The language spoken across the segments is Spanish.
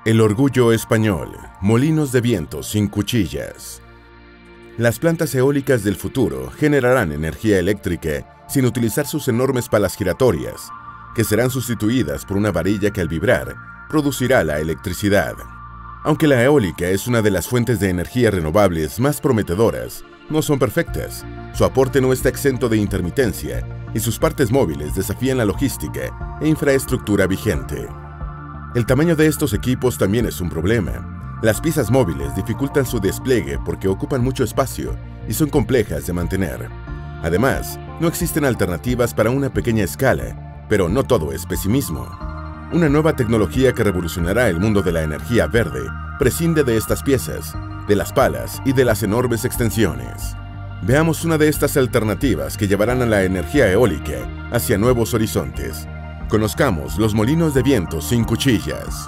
El orgullo español, molinos de viento sin cuchillas. Las plantas eólicas del futuro generarán energía eléctrica sin utilizar sus enormes palas giratorias, que serán sustituidas por una varilla que al vibrar producirá la electricidad. Aunque la eólica es una de las fuentes de energía renovables más prometedoras, no son perfectas. Su aporte no está exento de intermitencia y sus partes móviles desafían la logística e infraestructura vigente. El tamaño de estos equipos también es un problema. Las piezas móviles dificultan su despliegue porque ocupan mucho espacio y son complejas de mantener. Además, no existen alternativas para una pequeña escala, pero no todo es pesimismo. Una nueva tecnología que revolucionará el mundo de la energía verde prescinde de estas piezas, de las palas y de las enormes extensiones. Veamos una de estas alternativas que llevarán a la energía eólica hacia nuevos horizontes. Conozcamos los molinos de viento sin cuchillas.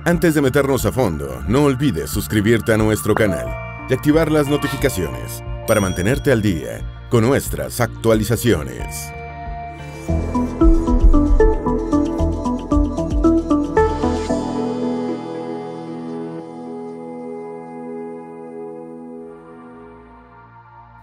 Antes de meternos a fondo, no olvides suscribirte a nuestro canal y activar las notificaciones para mantenerte al día con nuestras actualizaciones.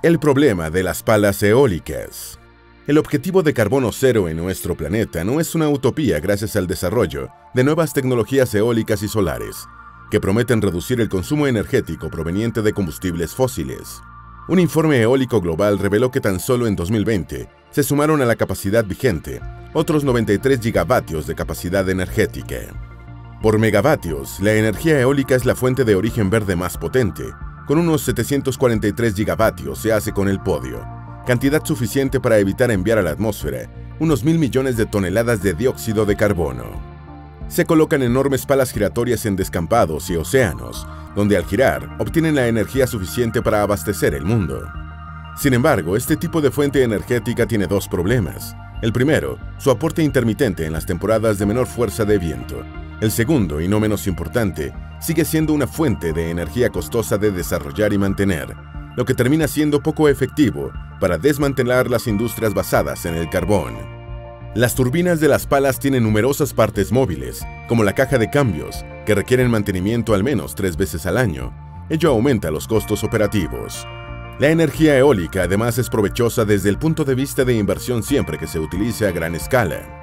El problema de las palas eólicas. El objetivo de carbono cero en nuestro planeta no es una utopía gracias al desarrollo de nuevas tecnologías eólicas y solares, que prometen reducir el consumo energético proveniente de combustibles fósiles. Un informe eólico global reveló que tan solo en 2020 se sumaron a la capacidad vigente otros 93 gigavatios de capacidad energética. Por megavatios, la energía eólica es la fuente de origen verde más potente. Con unos 743 gigavatios se hace con el podio, cantidad suficiente para evitar enviar a la atmósfera unos 1.000 millones de toneladas de dióxido de carbono. Se colocan enormes palas giratorias en descampados y océanos, donde al girar obtienen la energía suficiente para abastecer el mundo. Sin embargo, este tipo de fuente energética tiene dos problemas. El primero, su aporte intermitente en las temporadas de menor fuerza de viento. El segundo, y no menos importante, sigue siendo una fuente de energía costosa de desarrollar y mantener, lo que termina siendo poco efectivo para desmantelar las industrias basadas en el carbón. Las turbinas de las palas tienen numerosas partes móviles, como la caja de cambios, que requieren mantenimiento al menos 3 veces al año. Ello aumenta los costos operativos. La energía eólica además es provechosa desde el punto de vista de inversión siempre que se utilice a gran escala.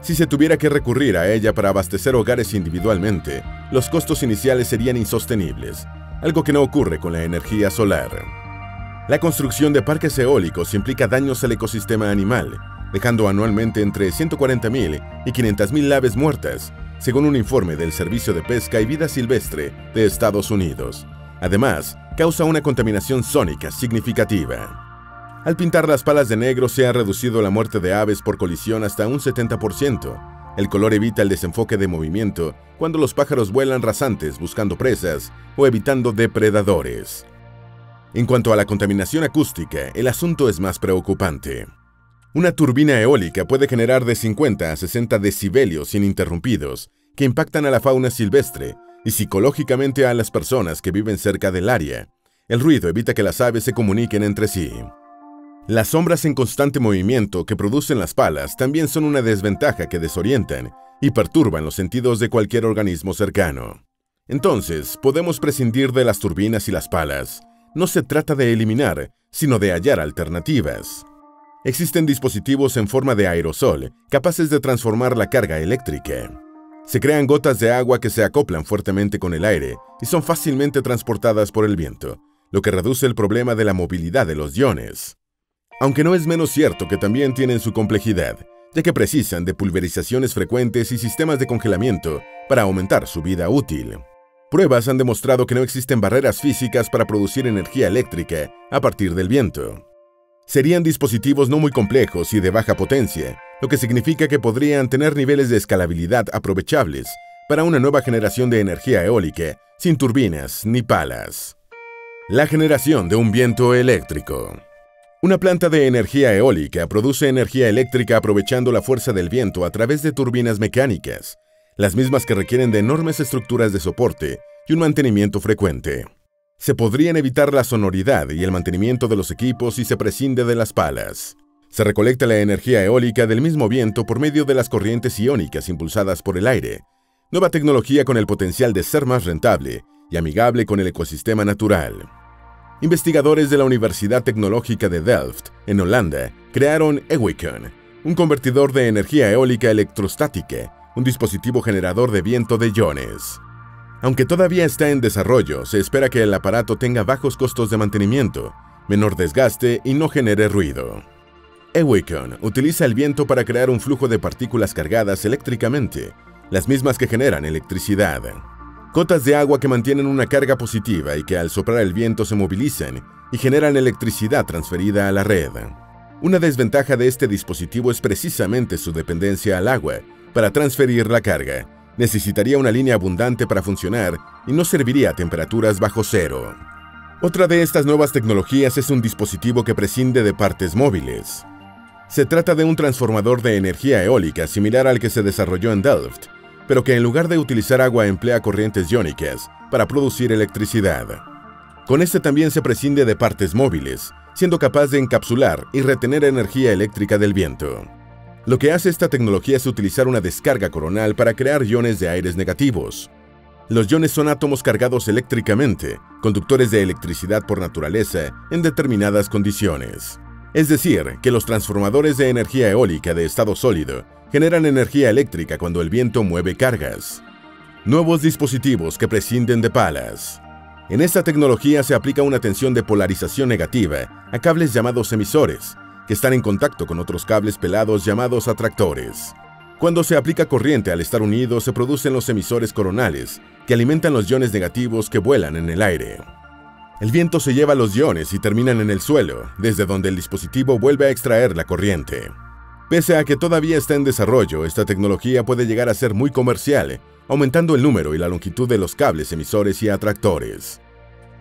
Si se tuviera que recurrir a ella para abastecer hogares individualmente, los costos iniciales serían insostenibles, algo que no ocurre con la energía solar. La construcción de parques eólicos implica daños al ecosistema animal, dejando anualmente entre 140.000 y 500.000 aves muertas, según un informe del Servicio de Pesca y Vida Silvestre de Estados Unidos. Además, causa una contaminación sónica significativa. Al pintar las palas de negro se ha reducido la muerte de aves por colisión hasta un 70%. El color evita el desenfoque de movimiento cuando los pájaros vuelan rasantes buscando presas o evitando depredadores. En cuanto a la contaminación acústica, el asunto es más preocupante. Una turbina eólica puede generar de 50 a 60 decibelios ininterrumpidos que impactan a la fauna silvestre y psicológicamente a las personas que viven cerca del área. El ruido evita que las aves se comuniquen entre sí. Las sombras en constante movimiento que producen las palas también son una desventaja que desorientan y perturban los sentidos de cualquier organismo cercano. Entonces, podemos prescindir de las turbinas y las palas. No se trata de eliminar, sino de hallar alternativas. Existen dispositivos en forma de aerosol capaces de transformar la carga eléctrica. Se crean gotas de agua que se acoplan fuertemente con el aire y son fácilmente transportadas por el viento, lo que reduce el problema de la movilidad de los iones. Aunque no es menos cierto que también tienen su complejidad, ya que precisan de pulverizaciones frecuentes y sistemas de congelamiento para aumentar su vida útil. Pruebas han demostrado que no existen barreras físicas para producir energía eléctrica a partir del viento. Serían dispositivos no muy complejos y de baja potencia, lo que significa que podrían tener niveles de escalabilidad aprovechables para una nueva generación de energía eólica sin turbinas ni palas. La generación de un viento eléctrico. Una planta de energía eólica produce energía eléctrica aprovechando la fuerza del viento a través de turbinas mecánicas, las mismas que requieren de enormes estructuras de soporte y un mantenimiento frecuente. Se podrían evitar la sonoridad y el mantenimiento de los equipos si se prescinde de las palas. Se recolecta la energía eólica del mismo viento por medio de las corrientes iónicas impulsadas por el aire, Nueva tecnología con el potencial de ser más rentable y amigable con el ecosistema natural. Investigadores de la Universidad Tecnológica de Delft, en Holanda, crearon Ewikon, un convertidor de energía eólica electrostática, un dispositivo generador de viento de iones. Aunque todavía está en desarrollo, se espera que el aparato tenga bajos costos de mantenimiento, menor desgaste y no genere ruido. Ewikon utiliza el viento para crear un flujo de partículas cargadas eléctricamente, las mismas que generan electricidad. Gotas de agua que mantienen una carga positiva y que al soplar el viento se movilizan y generan electricidad transferida a la red. Una desventaja de este dispositivo es precisamente su dependencia al agua para transferir la carga. Necesitaría una línea abundante para funcionar y no serviría a temperaturas bajo cero. Otra de estas nuevas tecnologías es un dispositivo que prescinde de partes móviles. Se trata de un transformador de energía eólica similar al que se desarrolló en Delft, pero que en lugar de utilizar agua emplea corrientes iónicas para producir electricidad. Con este también se prescinde de partes móviles, siendo capaz de encapsular y retener energía eléctrica del viento. Lo que hace esta tecnología es utilizar una descarga coronal para crear iones de aires negativos. Los iones son átomos cargados eléctricamente, conductores de electricidad por naturaleza en determinadas condiciones. Es decir, que los transformadores de energía eólica de estado sólido generan energía eléctrica cuando el viento mueve cargas. Nuevos dispositivos que prescinden de palas. En esta tecnología se aplica una tensión de polarización negativa a cables llamados emisores, que están en contacto con otros cables pelados llamados atractores. Cuando se aplica corriente al estar unidos, se producen los emisores coronales, que alimentan los iones negativos que vuelan en el aire. El viento se lleva los iones y terminan en el suelo, desde donde el dispositivo vuelve a extraer la corriente. Pese a que todavía está en desarrollo, esta tecnología puede llegar a ser muy comercial, aumentando el número y la longitud de los cables emisores y atractores.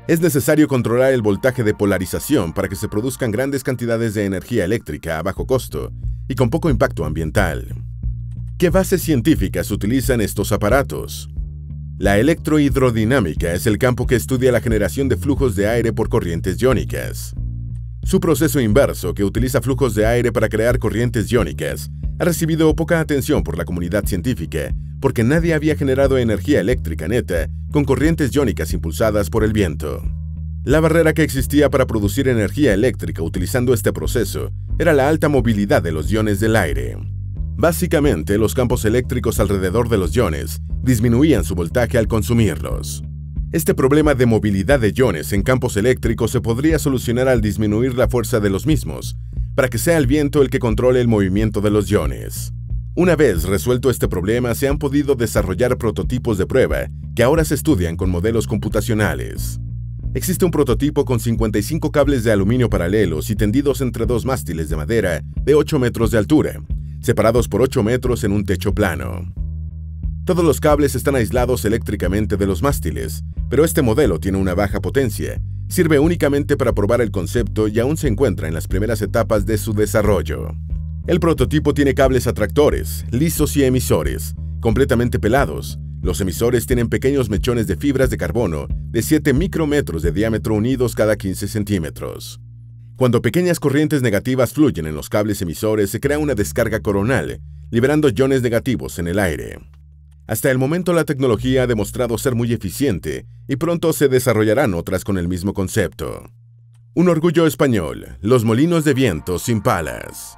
Es necesario controlar el voltaje de polarización para que se produzcan grandes cantidades de energía eléctrica a bajo costo y con poco impacto ambiental. ¿Qué bases científicas utilizan estos aparatos? La electrohidrodinámica es el campo que estudia la generación de flujos de aire por corrientes iónicas. Su proceso inverso, que utiliza flujos de aire para crear corrientes iónicas, ha recibido poca atención por la comunidad científica porque nadie había generado energía eléctrica neta con corrientes iónicas impulsadas por el viento. La barrera que existía para producir energía eléctrica utilizando este proceso era la alta movilidad de los iones del aire. Básicamente, los campos eléctricos alrededor de los iones disminuían su voltaje al consumirlos. Este problema de movilidad de iones en campos eléctricos se podría solucionar al disminuir la fuerza de los mismos, para que sea el viento el que controle el movimiento de los iones. Una vez resuelto este problema, se han podido desarrollar prototipos de prueba que ahora se estudian con modelos computacionales. Existe un prototipo con 55 cables de aluminio paralelos y tendidos entre dos mástiles de madera de 8 metros de altura, separados por 8 metros en un techo plano. Todos los cables están aislados eléctricamente de los mástiles, pero este modelo tiene una baja potencia, sirve únicamente para probar el concepto y aún se encuentra en las primeras etapas de su desarrollo. El prototipo tiene cables atractores, lisos y emisores, completamente pelados. Los emisores tienen pequeños mechones de fibras de carbono de 7 micrómetros de diámetro unidos cada 15 centímetros. Cuando pequeñas corrientes negativas fluyen en los cables emisores, se crea una descarga coronal, liberando iones negativos en el aire. Hasta el momento la tecnología ha demostrado ser muy eficiente y pronto se desarrollarán otras con el mismo concepto. Un orgullo español, los molinos de viento sin palas.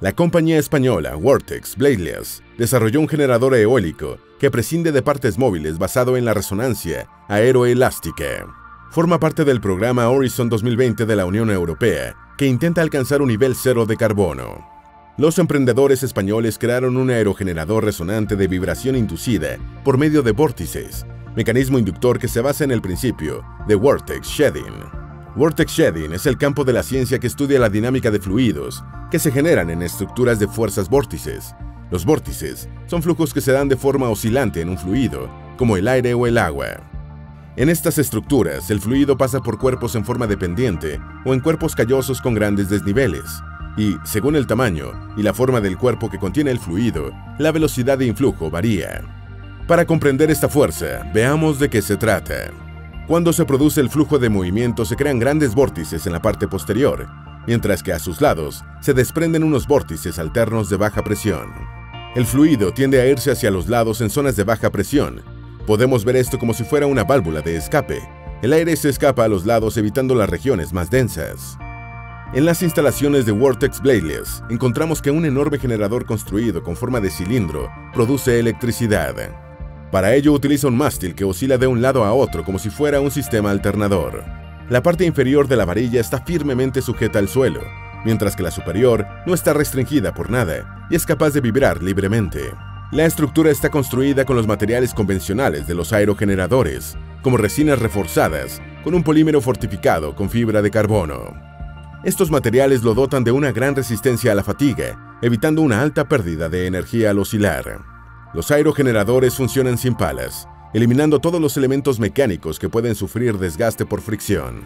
La compañía española Vortex Bladeless desarrolló un generador eólico que prescinde de partes móviles basado en la resonancia aeroelástica. Forma parte del programa Horizon 2020 de la Unión Europea, que intenta alcanzar un nivel cero de carbono. Los emprendedores españoles crearon un aerogenerador resonante de vibración inducida por medio de vórtices, mecanismo inductor que se basa en el principio de Vortex Shedding. Vortex Shedding es el campo de la ciencia que estudia la dinámica de fluidos que se generan en estructuras de fuerzas vórtices. Los vórtices son flujos que se dan de forma oscilante en un fluido, como el aire o el agua. En estas estructuras, el fluido pasa por cuerpos en forma dependiente o en cuerpos callosos con grandes desniveles. Y, según el tamaño y la forma del cuerpo que contiene el fluido, la velocidad de influjo varía. Para comprender esta fuerza, veamos de qué se trata. Cuando se produce el flujo de movimiento, se crean grandes vórtices en la parte posterior, mientras que a sus lados se desprenden unos vórtices alternos de baja presión. El fluido tiende a irse hacia los lados en zonas de baja presión. Podemos ver esto como si fuera una válvula de escape. El aire se escapa a los lados evitando las regiones más densas. En las instalaciones de Vortex Bladeless encontramos que un enorme generador construido con forma de cilindro produce electricidad. Para ello utiliza un mástil que oscila de un lado a otro como si fuera un sistema alternador. La parte inferior de la varilla está firmemente sujeta al suelo, mientras que la superior no está restringida por nada y es capaz de vibrar libremente. La estructura está construida con los materiales convencionales de los aerogeneradores, como resinas reforzadas, con un polímero fortificado con fibra de carbono. Estos materiales lo dotan de una gran resistencia a la fatiga, evitando una alta pérdida de energía al oscilar. Los aerogeneradores funcionan sin palas, eliminando todos los elementos mecánicos que pueden sufrir desgaste por fricción.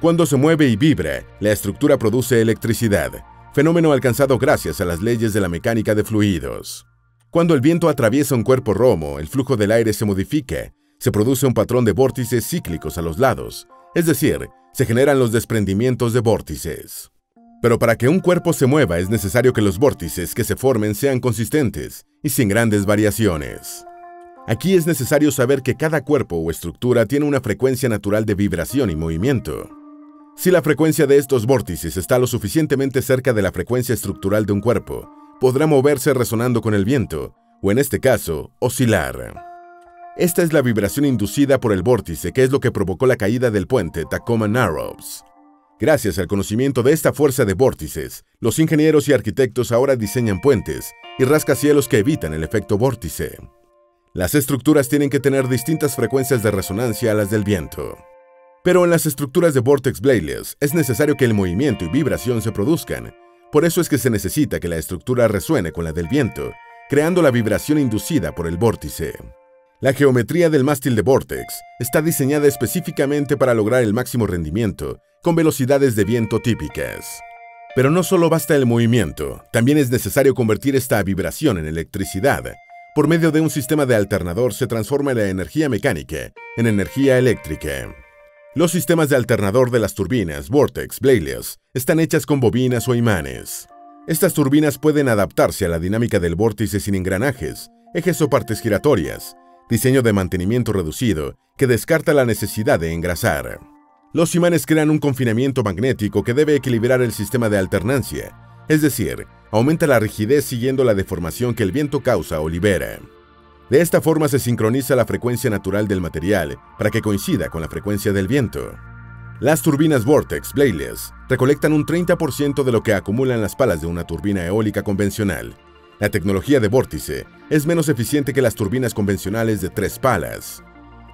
Cuando se mueve y vibra, la estructura produce electricidad, fenómeno alcanzado gracias a las leyes de la mecánica de fluidos. Cuando el viento atraviesa un cuerpo romo, el flujo del aire se modifica, se produce un patrón de vórtices cíclicos a los lados, es decir, se generan los desprendimientos de vórtices. Pero para que un cuerpo se mueva es necesario que los vórtices que se formen sean consistentes y sin grandes variaciones. Aquí es necesario saber que cada cuerpo o estructura tiene una frecuencia natural de vibración y movimiento. Si la frecuencia de estos vórtices está lo suficientemente cerca de la frecuencia estructural de un cuerpo, podrá moverse resonando con el viento, o en este caso, oscilar. Esta es la vibración inducida por el vórtice, que es lo que provocó la caída del puente Tacoma Narrows. Gracias al conocimiento de esta fuerza de vórtices, los ingenieros y arquitectos ahora diseñan puentes y rascacielos que evitan el efecto vórtice. Las estructuras tienen que tener distintas frecuencias de resonancia a las del viento. Pero en las estructuras de Vortex Bladeless es necesario que el movimiento y vibración se produzcan. Por eso es que se necesita que la estructura resuene con la del viento, creando la vibración inducida por el vórtice. La geometría del mástil de Vortex está diseñada específicamente para lograr el máximo rendimiento con velocidades de viento típicas. Pero no solo basta el movimiento, también es necesario convertir esta vibración en electricidad. Por medio de un sistema de alternador se transforma la energía mecánica en energía eléctrica. Los sistemas de alternador de las turbinas Vortex Bladeless están hechas con bobinas o imanes. Estas turbinas pueden adaptarse a la dinámica del vórtice sin engranajes, ejes o partes giratorias, diseño de mantenimiento reducido que descarta la necesidad de engrasar. Los imanes crean un confinamiento magnético que debe equilibrar el sistema de alternancia, es decir, aumenta la rigidez siguiendo la deformación que el viento causa o libera. De esta forma se sincroniza la frecuencia natural del material para que coincida con la frecuencia del viento. Las turbinas Vortex Bladeless recolectan un 30% de lo que acumulan las palas de una turbina eólica convencional. La tecnología de vórtice es menos eficiente que las turbinas convencionales de 3 palas.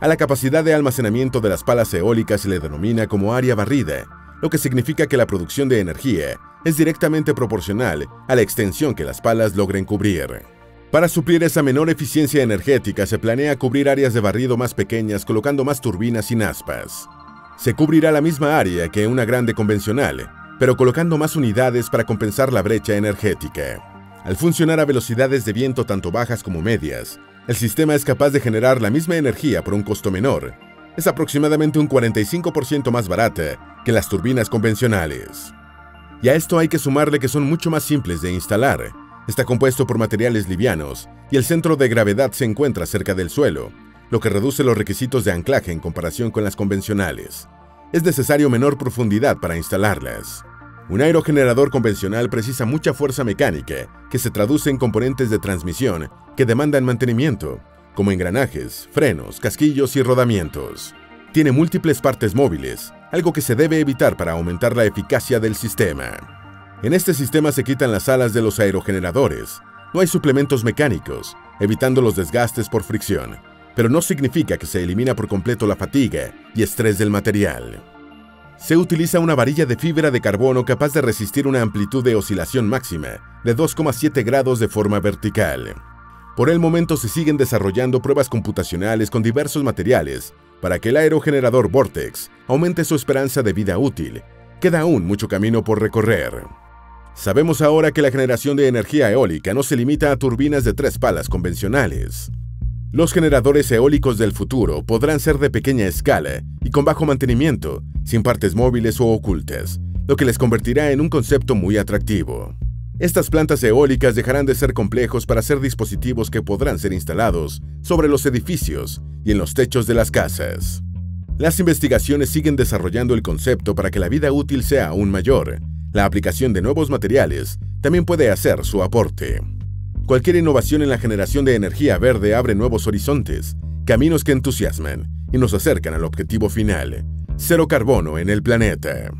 A la capacidad de almacenamiento de las palas eólicas se le denomina como área barrida, lo que significa que la producción de energía es directamente proporcional a la extensión que las palas logren cubrir. Para suplir esa menor eficiencia energética se planea cubrir áreas de barrido más pequeñas colocando más turbinas sin aspas. Se cubrirá la misma área que una grande convencional, pero colocando más unidades para compensar la brecha energética. Al funcionar a velocidades de viento tanto bajas como medias, el sistema es capaz de generar la misma energía por un costo menor. Es aproximadamente un 45% más barata que las turbinas convencionales. Y a esto hay que sumarle que son mucho más simples de instalar. Está compuesto por materiales livianos y el centro de gravedad se encuentra cerca del suelo, lo que reduce los requisitos de anclaje en comparación con las convencionales. Es necesario menor profundidad para instalarlas. Un aerogenerador convencional precisa mucha fuerza mecánica que se traduce en componentes de transmisión que demandan mantenimiento, como engranajes, frenos, casquillos y rodamientos. Tiene múltiples partes móviles, algo que se debe evitar para aumentar la eficacia del sistema. En este sistema se quitan las alas de los aerogeneradores. No hay suplementos mecánicos, evitando los desgastes por fricción, pero no significa que se elimina por completo la fatiga y estrés del material. Se utiliza una varilla de fibra de carbono capaz de resistir una amplitud de oscilación máxima de 2,7 grados de forma vertical. Por el momento se siguen desarrollando pruebas computacionales con diversos materiales para que el aerogenerador Vortex aumente su esperanza de vida útil. Queda aún mucho camino por recorrer. Sabemos ahora que la generación de energía eólica no se limita a turbinas de 3 palas convencionales. Los generadores eólicos del futuro podrán ser de pequeña escala y con bajo mantenimiento, sin partes móviles o ocultas, lo que les convertirá en un concepto muy atractivo. Estas plantas eólicas dejarán de ser complejos para ser dispositivos que podrán ser instalados sobre los edificios y en los techos de las casas. Las investigaciones siguen desarrollando el concepto para que la vida útil sea aún mayor. La aplicación de nuevos materiales también puede hacer su aporte. Cualquier innovación en la generación de energía verde abre nuevos horizontes, caminos que entusiasman y nos acercan al objetivo final: cero carbono en el planeta.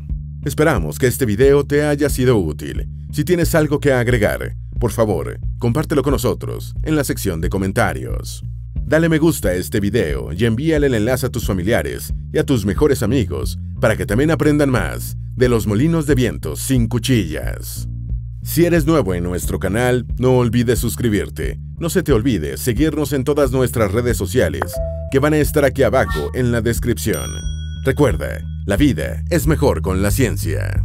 Esperamos que este video te haya sido útil. Si tienes algo que agregar, por favor, compártelo con nosotros en la sección de comentarios. Dale me gusta a este video y envíale el enlace a tus familiares y a tus mejores amigos para que también aprendan más de los molinos de viento sin cuchillas. Si eres nuevo en nuestro canal, no olvides suscribirte. No se te olvide seguirnos en todas nuestras redes sociales, que van a estar aquí abajo en la descripción. Recuerda, la vida es mejor con la ciencia.